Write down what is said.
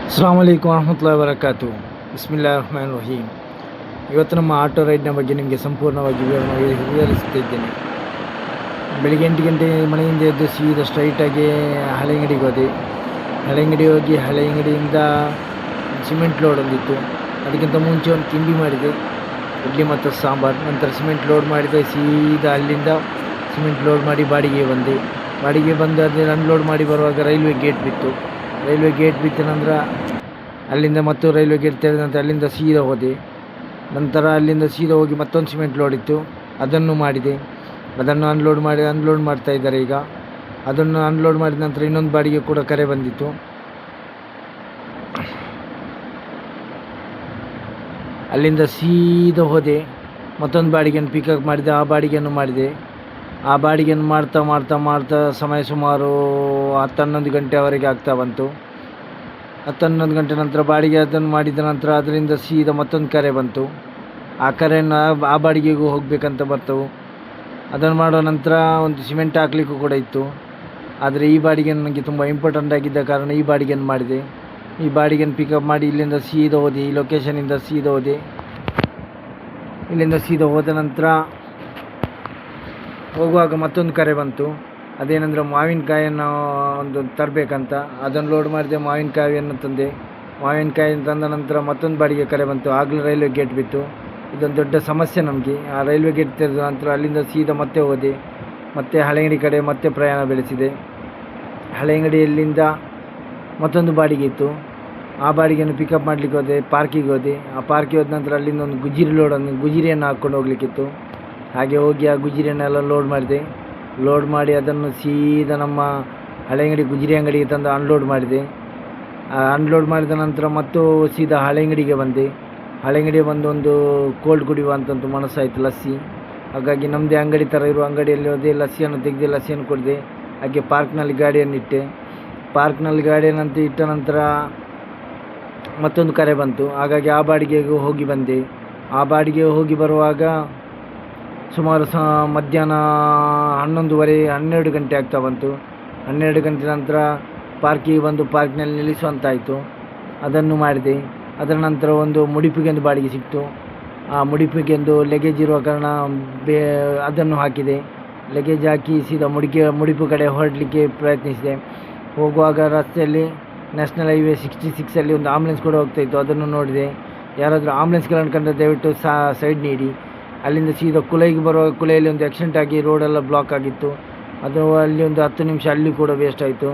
ಅಸ್ಸಲಾಮು ಅಲೈಕುಂ ವರಹಮತುಲ್ಲಾಹಿ ವಬರಕಾತು. ಬಿಸ್ಮಿಲ್ಲಾಹಿರ್ ರಹ್ಮಾನಿರ್ ರಹೀಮ್. ಇವತ್ತು ನಮ್ಮ ಆಟೋ ರೈಡ್ನ ಬಗ್ಗೆ ನಿಮಗೆ ಸಂಪೂರ್ಣವಾಗಿ ವಿವರಿಸುತ್ತಿದ್ದೇನೆ. ಬೆಳಿಗ್ಗೆ 8 ಗಂಟೆ ಮನೆಯಿಂದ ಎದ್ದು ಸೀದಾ ಸ್ಟ್ರೈಟಾಗಿ ಹಳೆಂಗಡಿಗೆ ಹೋದೆ. ಹಳೆಂಗಡಿ ಹೋಗಿ ಹಳೆಂಗಡಿಯಿಂದ ಸಿಮೆಂಟ್ ಲೋಡ್ ಒಂದಿತ್ತು. ಅದಕ್ಕಿಂತ ಮುಂಚೆ ಒಂದು ತಿಂಡಿ ಮಾಡಿದೆ, ಇಡ್ಲಿ ಮತ್ತು ಸಾಂಬಾರು. ನಂತರ ಸಿಮೆಂಟ್ ಲೋಡ್ ಮಾಡಿದೆ. ಸೀದಾ ಅಲ್ಲಿಂದ ಸಿಮೆಂಟ್ ಲೋಡ್ ಮಾಡಿ ಬಾಡಿಗೆ ಬಂದೆ. ಬಾಡಿಗೆ ಬಂದು ಅದನ್ನು ಅನ್ಲೋಡ್ ಮಾಡಿ ಬರುವಾಗ ರೈಲ್ವೆ ಗೇಟ್ ಬಿತ್ತು. ರೈಲ್ವೆ ಗೇಟ್ ಬಿತ್ತ ನಂತರ ಅಲ್ಲಿಂದ ಮತ್ತು ರೈಲ್ವೆ ಗೇಟ್ ತೆರೆದ ನಂತರ ಅಲ್ಲಿಂದ ಸೀದಾ ಹೋದೆ. ನಂತರ ಅಲ್ಲಿಂದ ಸೀದಾ ಹೋಗಿ ಮತ್ತೊಂದು ಸಿಮೆಂಟ್ ಲೋಡ್ ಇತ್ತು, ಅದನ್ನು ಮಾಡಿದೆ. ಅದನ್ನು ಅನ್ಲೋಡ್ ಮಾಡ್ತಾ ಇದ್ದಾರೆ ಈಗ. ಅದನ್ನು ಅನ್ಲೋಡ್ ಮಾಡಿದ ನಂತರ ಇನ್ನೊಂದು ಬಾಡಿಗೆ ಕೂಡ ಕರೆ ಬಂದಿತ್ತು. ಅಲ್ಲಿಂದ ಸೀದಾ ಹೋದೆ, ಮತ್ತೊಂದು ಬಾಡಿಗೆಯನ್ನು ಪಿಕಪ್ ಮಾಡಿದೆ. ಆ ಬಾಡಿಗೆಯನ್ನು ಮಾಡಿದೆ. ಆ ಬಾಡಿಗೆಯನ್ನು ಮಾಡ್ತಾ ಸಮಯ ಸುಮಾರು 10-11 ಗಂಟೆವರೆಗೆ ಆಗ್ತಾ ಬಂತು. 10-11 ಗಂಟೆ ನಂತರ ಬಾಡಿಗೆ ಅದನ್ನು ಮಾಡಿದ ನಂತರ ಅದರಿಂದ ಸೀದಾ ಮತ್ತೊಂದು ಕರೆ ಬಂತು. ಆ ಕರೆಯನ್ನು ಆ ಬಾಡಿಗೆಗೂ ಹೋಗಬೇಕಂತ ಬರ್ತವೆ. ಅದನ್ನು ಮಾಡೋ ನಂತರ ಒಂದು ಸಿಮೆಂಟ್ ಹಾಕಲಿಕ್ಕೂ ಕೂಡ ಇತ್ತು. ಆದರೆ ಈ ಬಾಡಿಗೆ ನನಗೆ ತುಂಬ ಇಂಪಾರ್ಟೆಂಟ್ ಆಗಿದ್ದ ಕಾರಣ ಈ ಬಾಡಿಗೆಯನ್ನು ಮಾಡಿದೆ. ಈ ಬಾಡಿಗೆಯನ್ನು ಪಿಕಪ್ ಮಾಡಿ ಇಲ್ಲಿಂದ ಸೀದಾ ಹೋದೆ. ಈ ಲೊಕೇಶನಿಂದ ಸೀದಾ ಹೋದೆ. ಇಲ್ಲಿಂದ ಸೀದಾ ಹೋದ ನಂತರ ಹೋಗುವಾಗ ಮತ್ತೊಂದು ಕರೆ ಬಂತು. ಅದೇನೆಂದರೆ ಮಾವಿನಕಾಯಿಯನ್ನು ಒಂದು ತರಬೇಕಂತ. ಅದನ್ನು ಲೋಡ್ ಮಾಡಿದೆ, ಮಾವಿನಕಾಯಿಯನ್ನು ತಂದೆ. ಮಾವಿನಕಾಯಿಯನ್ನು ತಂದ ನಂತರ ಮತ್ತೊಂದು ಬಾಡಿಗೆ ಕರೆ ಬಂತು. ಆಗಲೂ ರೈಲ್ವೆ ಗೇಟ್ ಬಿತ್ತು. ಇದೊಂದು ದೊಡ್ಡ ಸಮಸ್ಯೆ ನಮಗೆ. ಆ ರೈಲ್ವೆ ಗೇಟ್ ತೆರೆದ ನಂತರ ಅಲ್ಲಿಂದ ಸೀದಾ ಮತ್ತೆ ಹೋದೆ. ಮತ್ತೆ ಹಳೆಂಗಡಿ ಕಡೆ ಮತ್ತೆ ಪ್ರಯಾಣ ಬೆಳೆಸಿದೆ. ಹಳೆಂಗಡಿಯಲ್ಲಿಂದ ಮತ್ತೊಂದು ಬಾಡಿಗೆ ಇತ್ತು. ಆ ಬಾಡಿಗೆಯನ್ನು ಪಿಕಪ್ ಮಾಡಲಿಕ್ಕೆ ಹೋದೆ. ಪಾರ್ಕಿಗೆ ಹೋದೆ. ಆ ಪಾರ್ಕಿಗೆ ಹೋದ ನಂತರ ಅಲ್ಲಿಂದ ಒಂದು ಗುಜಿರಿಯನ್ನು ಹಾಕ್ಕೊಂಡು ಹೋಗ್ಲಿಕ್ಕಿತ್ತು. ಹಾಗೆ ಹೋಗಿ ಆ ಗುಜಿರಿಯನ್ನೆಲ್ಲ ಲೋಡ್ ಮಾಡಿದೆ. ಲೋಡ್ ಮಾಡಿ ಅದನ್ನು ಸೀದಾ ನಮ್ಮ ಹಳೆಂಗಡಿ ಗುಜಿರಿ ಅಂಗಡಿಗೆ ತಂದು ಅನ್ಲೋಡ್ ಮಾಡಿದೆ. ಅನ್ಲೋಡ್ ಮಾಡಿದ ನಂತರ ಮತ್ತು ಸೀದಾ ಹಳೆಂಗಡಿಗೆ ಬಂದೆ. ಹಳೆಂಗಡಿಗೆ ಬಂದು ಒಂದು ಕೋಲ್ಡ್ ಕುಡಿಯುವಂಥದ್ದು ಮನಸ್ಸಾಯಿತು, ಲಸ್ಸಿ. ಹಾಗಾಗಿ ನಮ್ಮದೇ ಅಂಗಡಿ ಥರ ಇರುವ ಅಂಗಡಿಯಲ್ಲಿ ಹೋದೆ. ಲಸ್ಸಿಯನ್ನು ತೆಗೆದೆ, ಲಸ್ಸಿಯನ್ನು ಕುಡಿದೆ. ಹಾಗೆ ಪಾರ್ಕ್ನಲ್ಲಿ ಗಾಡಿಯನ್ನು ಇಟ್ಟೆ. ಪಾರ್ಕ್ನಲ್ಲಿ ಗಾಡಿಯನ್ನಂತ ಇಟ್ಟ ನಂತರ ಮತ್ತೊಂದು ಕರೆ ಬಂತು. ಹಾಗಾಗಿ ಆ ಬಾಡಿಗೆಗೂ ಹೋಗಿ ಬಂದೆ. ಆ ಬಾಡಿಗೆ ಹೋಗಿ ಬರುವಾಗ ಸುಮಾರು ಮಧ್ಯಾಹ್ನ 11:30 ಗಂಟೆ ಆಗ್ತಾ ಬಂತು. 12 ಗಂಟೆ ನಂತರ ಪಾರ್ಕಿಗೆ ಬಂದು ಪಾರ್ಕ್ನಲ್ಲಿ ನಿಲ್ಲಿಸುವಂತಾಯಿತು. ಅದನ್ನು ಮಾಡಿದೆ. ಅದರ ನಂತರ ಒಂದು ಮುಡಿಪಿಗೆಂದು ಬಾಡಿಗೆ ಸಿಕ್ತು. ಆ ಮುಡಿಪಿಗೆಂದು ಲಗೇಜ್ ಇರುವ ಕಾರಣ ಅದನ್ನು ಹಾಕಿದೆ. ಲಗೇಜ್ ಹಾಕಿ ಸೀದಾ ಮುಡಿಪು ಕಡೆ ಹೊರಡಲಿಕ್ಕೆ ಪ್ರಯತ್ನಿಸಿದೆ. ಹೋಗುವಾಗ ರಸ್ತೆಯಲ್ಲಿ ನ್ಯಾಷನಲ್ ಹೈವೇ 66 ಒಂದು ಆಂಬುಲೆನ್ಸ್ ಕೂಡ ಹೋಗ್ತಾಯಿತ್ತು. ಅದನ್ನು ನೋಡಿದೆ. ಯಾರಾದರೂ ಆಂಬುಲೆನ್ಸ್ಗಳನ್ನು ಕಂಡ್ರೆ ದಯವಿಟ್ಟು ಸೈಡ್ ನೀಡಿ. ಅಲ್ಲಿಂದ ಸೀದಾ ಕುಲೈಗೆ ಬರುವಾಗ ಕುಲೈಯಲ್ಲಿ ಒಂದು ಆಕ್ಸಿಡೆಂಟ್ ಆಗಿ ರೋಡೆಲ್ಲ ಬ್ಲಾಕ್ ಆಗಿತ್ತು. ಅದು ಅಲ್ಲಿ ಒಂದು 10 ನಿಮಿಷ ಅಲ್ಲಿ ಕೂಡ ವೇಸ್ಟ್ ಆಯಿತು.